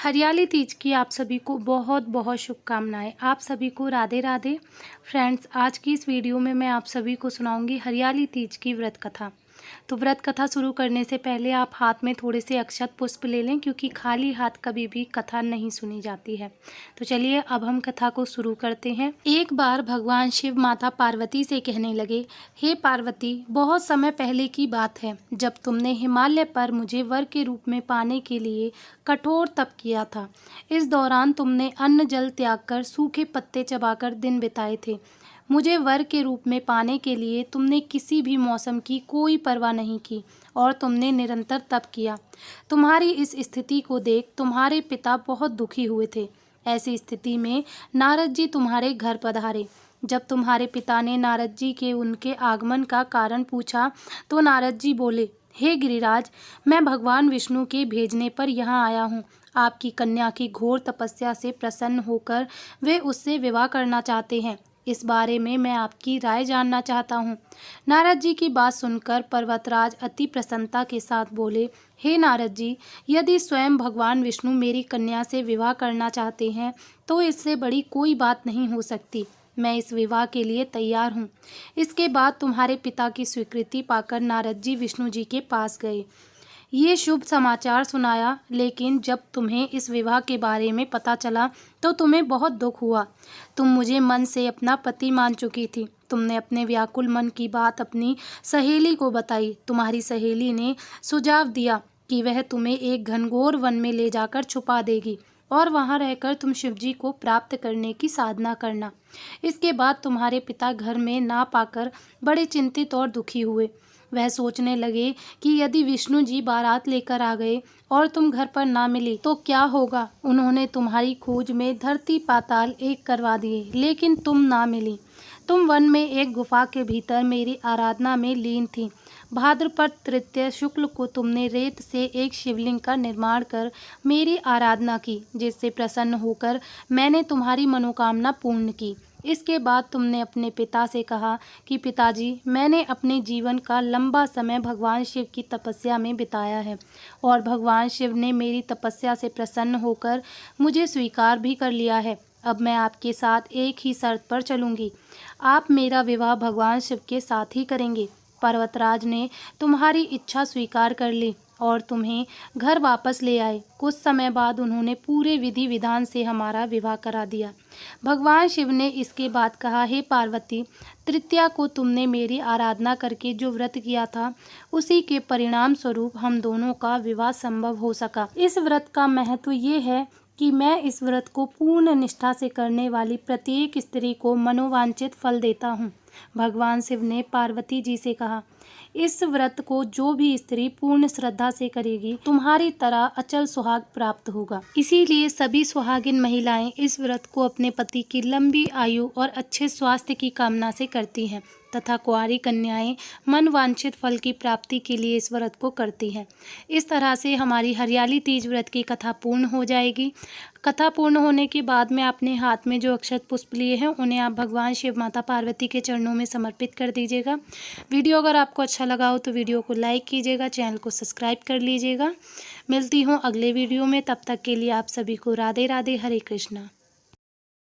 हरियाली तीज की आप सभी को बहुत बहुत शुभकामनाएं। आप सभी को राधे राधे। फ्रेंड्स, आज की इस वीडियो में मैं आप सभी को सुनाऊंगी हरियाली तीज की व्रत कथा। तो व्रत कथा शुरू करने से पहले आप हाथ में थोड़े से अक्षत पुष्प ले लें, क्योंकि खाली हाथ कभी भी कथा नहीं सुनी जाती है। तो चलिए अब हम कथा को शुरू करते हैं। एक बार भगवान शिव माता पार्वती से कहने लगे, हे पार्वती, बहुत समय पहले की बात है जब तुमने हिमालय पर मुझे वर के रूप में पाने के लिए कठोर तप किया था। इस दौरान तुमने अन्न जल त्याग कर सूखे पत्ते चबाकर दिन बिताए थे। मुझे वर के रूप में पाने के लिए तुमने किसी भी मौसम की कोई परवाह नहीं की और तुमने निरंतर तप किया। तुम्हारी इस स्थिति को देख तुम्हारे पिता बहुत दुखी हुए थे। ऐसी स्थिति में नारद जी तुम्हारे घर पधारे। जब तुम्हारे पिता ने नारद जी के उनके आगमन का कारण पूछा तो नारद जी बोले, हे गिरिराज, मैं भगवान विष्णु के भेजने पर यहाँ आया हूँ। आपकी कन्या की घोर तपस्या से प्रसन्न होकर वे उससे विवाह करना चाहते हैं। इस बारे में मैं आपकी राय जानना चाहता हूँ। नारद जी की बात सुनकर पर्वतराज अति प्रसन्नता के साथ बोले, हे नारद जी, यदि स्वयं भगवान विष्णु मेरी कन्या से विवाह करना चाहते हैं तो इससे बड़ी कोई बात नहीं हो सकती। मैं इस विवाह के लिए तैयार हूँ। इसके बाद तुम्हारे पिता की स्वीकृति पाकर नारद जी विष्णु जी के पास गए। ये शुभ समाचार सुनाया, लेकिन जब तुम्हें इस विवाह के बारे में पता चला तो तुम्हें बहुत दुख हुआ। तुम मुझे मन से अपना पति मान चुकी थी। तुमने अपने व्याकुल मन की बात अपनी सहेली को बताई। तुम्हारी सहेली ने सुझाव दिया कि वह तुम्हें एक घनघोर वन में ले जाकर छुपा देगी और वहां रहकर तुम शिवजी को प्राप्त करने की साधना करना। इसके बाद तुम्हारे पिता घर में ना पाकर बड़े चिंतित और दुखी हुए। वह सोचने लगे कि यदि विष्णु जी बारात लेकर आ गए और तुम घर पर ना मिली तो क्या होगा। उन्होंने तुम्हारी खोज में धरती पाताल एक करवा दिए, लेकिन तुम ना मिली। तुम वन में एक गुफा के भीतर मेरी आराधना में लीन थी। भाद्रपद तृतीय शुक्ल को तुमने रेत से एक शिवलिंग का निर्माण कर मेरी आराधना की, जिससे प्रसन्न होकर मैंने तुम्हारी मनोकामना पूर्ण की। इसके बाद तुमने अपने पिता से कहा कि पिताजी, मैंने अपने जीवन का लंबा समय भगवान शिव की तपस्या में बिताया है और भगवान शिव ने मेरी तपस्या से प्रसन्न होकर मुझे स्वीकार भी कर लिया है। अब मैं आपके साथ एक ही शर्त पर चलूँगी। आप मेरा विवाह भगवान शिव के साथ ही करेंगे। पर्वतराज ने तुम्हारी इच्छा स्वीकार कर ली और तुम्हें घर वापस ले आए। कुछ समय बाद उन्होंने पूरे विधि विधान से हमारा विवाह करा दिया। भगवान शिव ने इसके बाद कहा, हे पार्वती, तृतीया को तुमने मेरी आराधना करके जो व्रत किया था उसी के परिणाम स्वरूप हम दोनों का विवाह संभव हो सका। इस व्रत का महत्व ये है कि मैं इस व्रत को पूर्ण निष्ठा से करने वाली प्रत्येक स्त्री को मनोवांछित फल देता हूँ। भगवान शिव ने पार्वती जी से कहा, इस व्रत को जो भी स्त्री पूर्ण श्रद्धा से करेगी तुम्हारी तरह अचल सुहाग प्राप्त होगा। इसीलिए सभी सुहागिन महिलाएं इस व्रत को अपने पति की लंबी आयु और अच्छे स्वास्थ्य की कामना से करती हैं तथा कुंवारी कन्याएं मन वांछित फल की प्राप्ति के लिए इस व्रत को करती हैं। इस तरह से हमारी हरियाली तीज व्रत की कथा पूर्ण हो जाएगी। कथा पूर्ण होने के बाद में अपने हाथ में जो अक्षत पुष्प लिए हैं उन्हें आप भगवान शिव माता पार्वती के चरणों में समर्पित कर दीजिएगा। वीडियो अगर आपको अच्छा लगा हो तो वीडियो को लाइक कीजिएगा, चैनल को सब्सक्राइब कर लीजिएगा। मिलती हूँ अगले वीडियो में, तब तक के लिए आप सभी को राधे राधे, हरे कृष्णा।